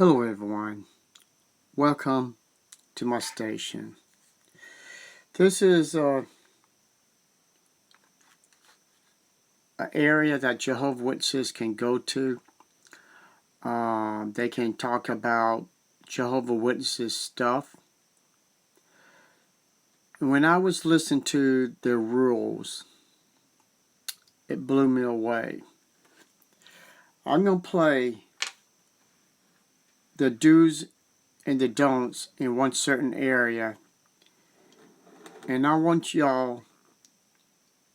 Hello everyone, welcome to my station. This is an area that Jehovah Witnesses can go to. They can talk about Jehovah Witnesses stuff. When I was listening to their rules, it blew me away. I'm going to play the do's and the don'ts in one certain area, and I want y'all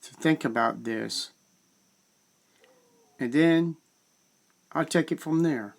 to think about this, and then I'll take it from there.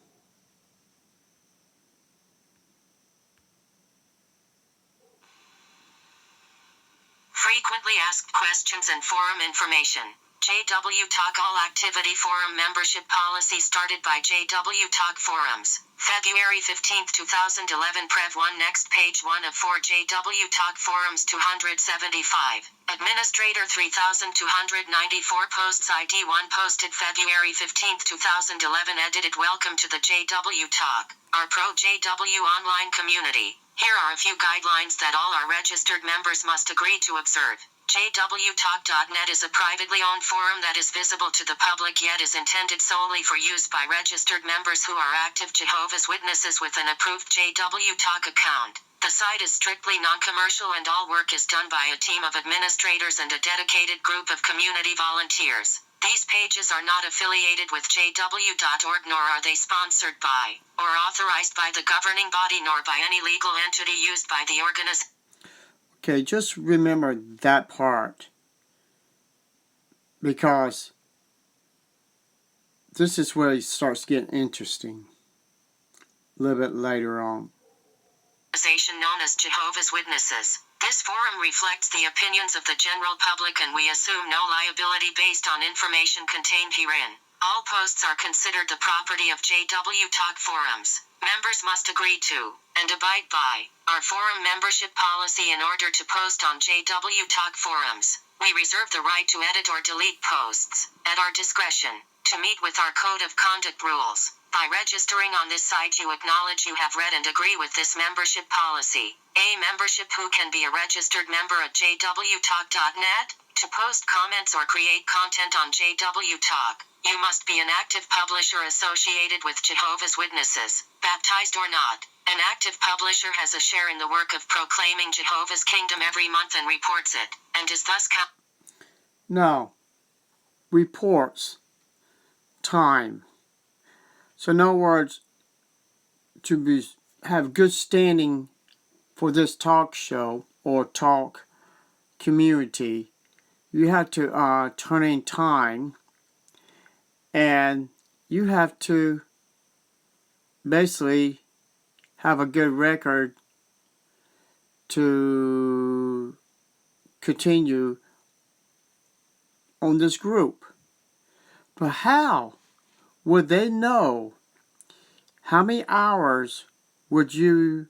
Frequently asked questions and forum information. JWTalk All Activity Forum Membership Policy started by JWTalk Forums. February 15, 2011. Prev 1. Next page 1 of 4. JWTalk Forums 275. Administrator 3294. Posts ID 1. Posted February 15, 2011. Edited. Welcome to the JWTalk, our pro JW online community. Here are a few guidelines that all our registered members must agree to observe. JWTalk.net is a privately owned forum that is visible to the public yet is intended solely for use by registered members who are active Jehovah's Witnesses with an approved JWTalk account. The site is strictly non-commercial and all work is done by a team of administrators and a dedicated group of community volunteers. These pages are not affiliated with JW.org nor are they sponsored by or authorized by the governing body nor by any legal entity used by the organization. Okay, just remember that part, because this is where it starts getting interesting a little bit later on. Known as Jehovah's Witnesses. This forum reflects the opinions of the general public and we assume no liability based on information contained herein. All posts are considered the property of JWTalk Forums. Members must agree to, and abide by, our forum membership policy in order to post on JWTalk Forums. We reserve the right to edit or delete posts, at our discretion, to meet with our Code of Conduct rules. By registering on this site you acknowledge you have read and agree with this membership policy. A membership who can be a registered member at JWTalk.net, to post comments or create content on JWTalk. You must be an active publisher associated with Jehovah's Witnesses, baptized or not. An active publisher has a share in the work of proclaiming Jehovah's kingdom every month and reports it, and is thus Now, reports time. So in other words, to have good standing for this talk show or talk community, you have to turn in time, and you have to basically have a good record to continue on this group. But how would they know how many hours would you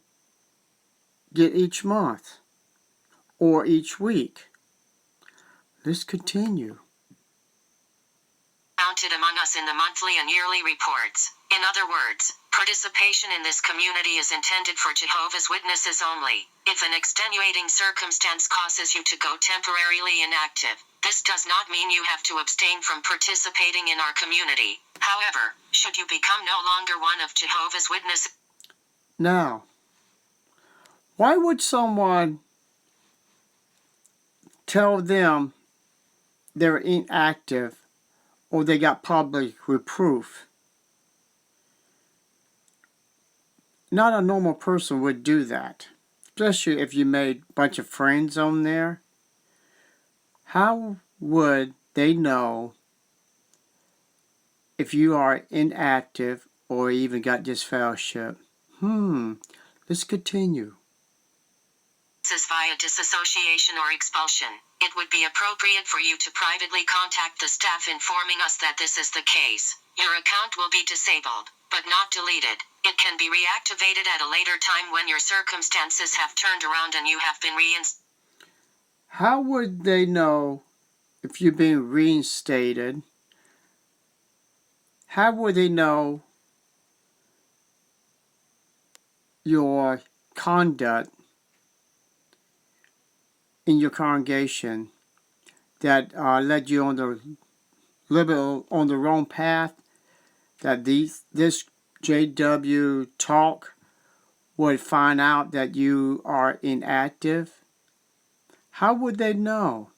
get each month or each week? Let's continue. Counted among us in the monthly and yearly reports. In other words, participation in this community is intended for Jehovah's Witnesses only. If an extenuating circumstance causes you to go temporarily inactive, this does not mean you have to abstain from participating in our community. However, should you become no longer one of Jehovah's Witnesses. Now, why would someone tell them they're inactive or they got public reproof? Not a normal person would do that, especially if you made a bunch of friends on there. How would they know if you are inactive or even got disfellowship? Let's continue. Via disassociation or expulsion. It would be appropriate for you to privately contact the staff informing us that this is the case. Your account will be disabled, but not deleted. It can be reactivated at a later time when your circumstances have turned around and you have been reinstated. How would they know if you've been reinstated? How would they know your conduct in your congregation that led you on the on the wrong path, that this JW Talk would find out that you are inactive? How would they know?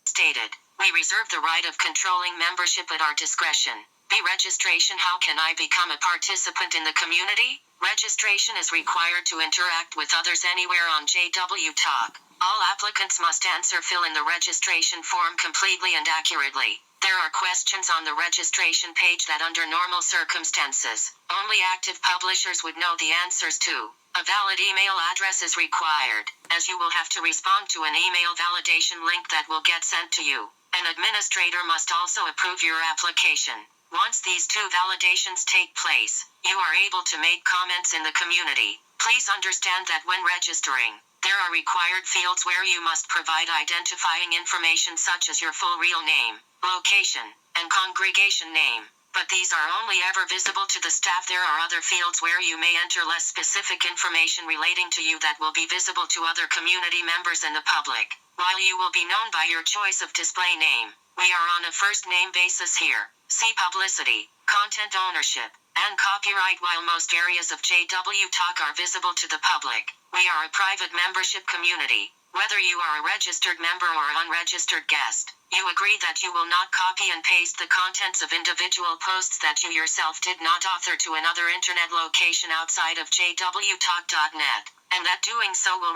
Stated, we reserve the right of controlling membership at our discretion. Registration. How can I become a participant in the community? Registration is required to interact with others anywhere on JWTalk. All applicants must fill in the registration form completely and accurately. There are questions on the registration page that under normal circumstances, only active publishers would know the answers to. A valid email address is required, as you will have to respond to an email validation link that will get sent to you. An administrator must also approve your application. Once these two validations take place, you are able to make comments in the community. Please understand that when registering, there are required fields where you must provide identifying information such as your full real name, location, and congregation name. But these are only ever visible to the staff. There are other fields where you may enter less specific information relating to you that will be visible to other community members and the public. While you will be known by your choice of display name, we are on a first-name basis here. See publicity, content ownership, and copyright. While most areas of JWTalk are visible to the public, we are a private membership community. Whether you are a registered member or an unregistered guest, you agree that you will not copy and paste the contents of individual posts that you yourself did not author to another internet location outside of JWTalk.net, and that doing so will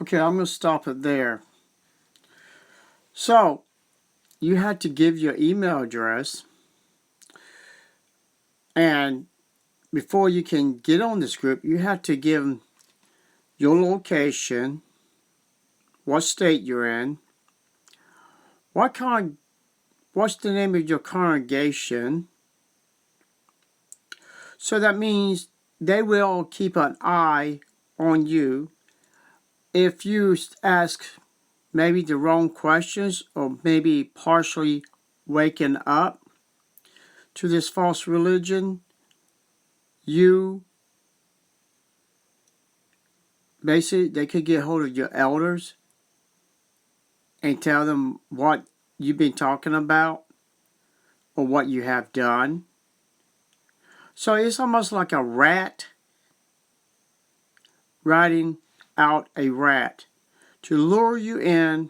Okay, I'm going to stop it there. So, you had to give your email address, and before you can get on this group, you have to give them your location, what state you're in, what's the name of your congregation. So that means they will keep an eye on you if you ask maybe the wrong questions or maybe partially waking up to this false religion. Basically, they could get hold of your elders and tell them what you've been talking about or what you have done. So it's almost like a rat riding out a rat to lure you in,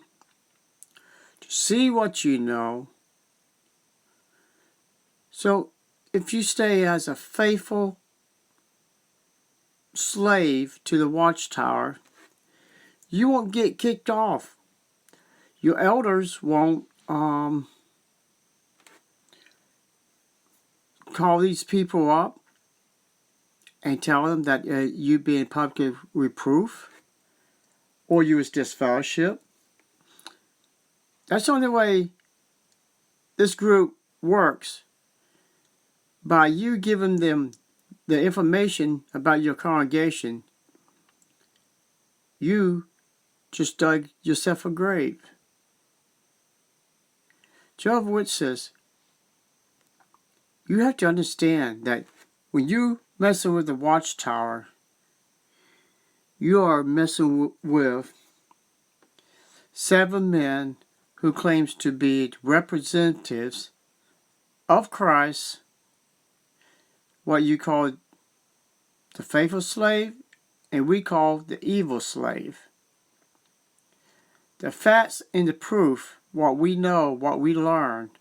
to see what you know. So if you stay as a faithful slave to the watchtower, you won't get kicked off. Your elders won't call these people up and tell them that you be in public reproof or you was disfellowship. That's the only way this group works, by you giving them the information about your congregation. You just dug yourself a grave. Jehovah's Witnesses, you have to understand that when you messing with the watchtower, you are messing with 7 men who claims to be representatives of Christ, what you call the faithful slave, and we call the evil slave. The facts and the proof, what we know, what we learned,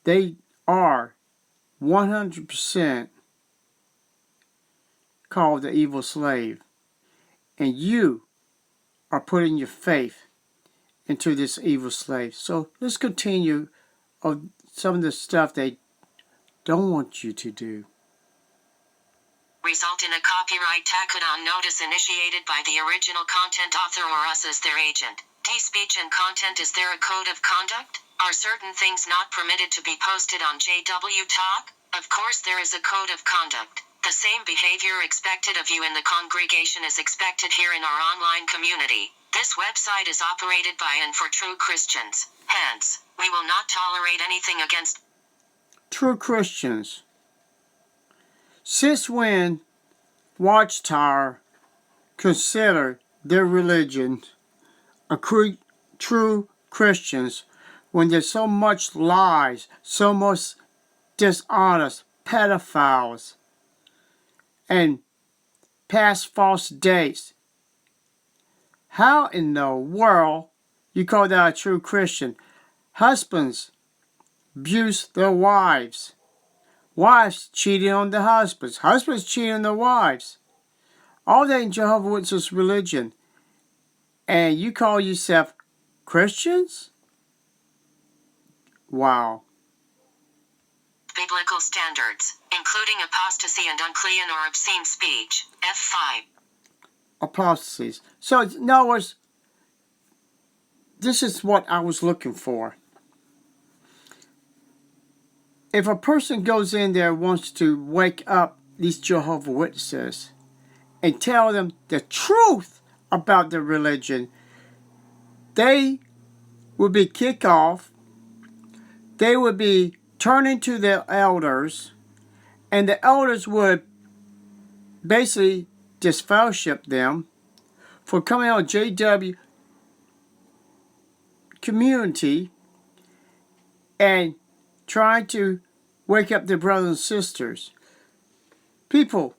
they are 100% called the evil slave. And you are putting your faith into this evil slave. So let's continue of some of the stuff they don't want you to do. Result in a copyright takedown notice initiated by the original content author or us as their agent. Speech and content. Is there a code of conduct? Are certain things not permitted to be posted on JWTalk? Of course there is a code of conduct. The same behavior expected of you in the congregation is expected here in our online community. This website is operated by and for true Christians. Hence, we will not tolerate anything against True Christians. Since when Watchtower consider their religion a true Christians when there's so much lies, so much dishonest pedophiles, and past false dates? How in the world you call that a true Christian? Husbands abuse their wives. Wives cheating on the husbands. Husbands cheating on their wives. All that in Jehovah's Witnesses religion. And you call yourself Christians? Wow. Biblical standards, including apostasy and unclean or obscene speech. F5. Apostasies. So, in other words, this is what I was looking for. If a person goes in there and wants to wake up these Jehovah's Witnesses and tell them the truth about their religion, they would be kicked off. They would be turned into their elders, and the elders would basically disfellowship them for coming on JW Community and trying to wake up their brothers and sisters. People,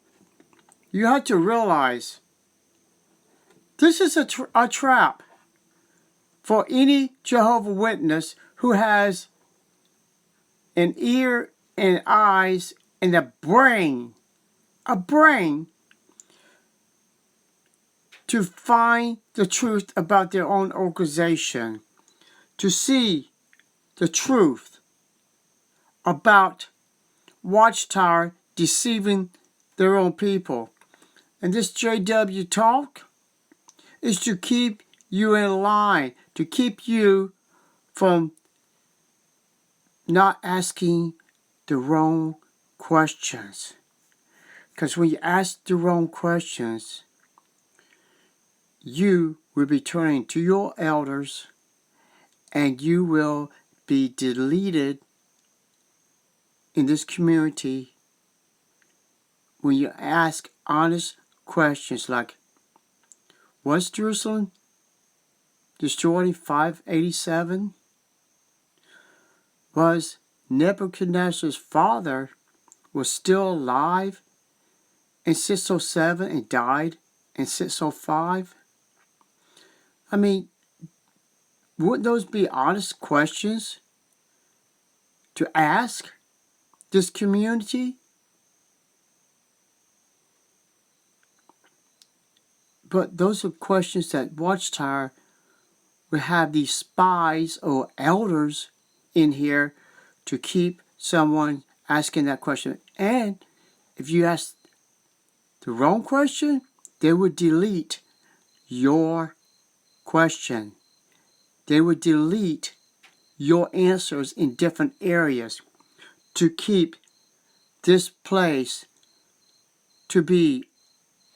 you have to realize this is a trap for any Jehovah's Witness who has an ear and eyes and a brain to find the truth about their own organization, to see the truth about Watchtower deceiving their own people. And this JWTalk is to keep you in line, to keep you from not asking the wrong questions. Because when you ask the wrong questions, you will be turning to your elders and you will be deleted in this community when you ask honest questions like, was Jerusalem destroyed in 587? Was Nebuchadnezzar's father was still alive in 607 and died in 605? I mean, wouldn't those be honest questions to ask this community? But those are questions that Watchtower would have these spies or elders in here to keep someone asking that question. And if you ask the wrong question, they would delete your question. They would delete your answers in different areas to keep this place to be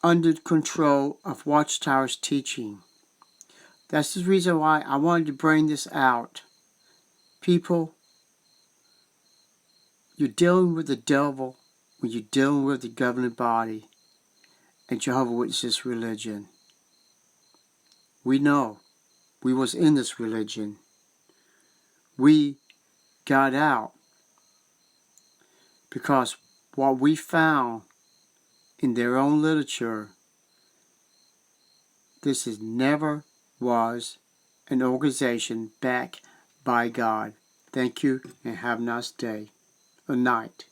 under control of Watchtower's teaching. That's the reason why I wanted to bring this out. People, you're dealing with the devil when you're dealing with the governing body and Jehovah's Witnesses religion. We know. We was in this religion. We got out because what we found in their own literature, this is never was an organization backed by God. Thank you and have a nice day or night.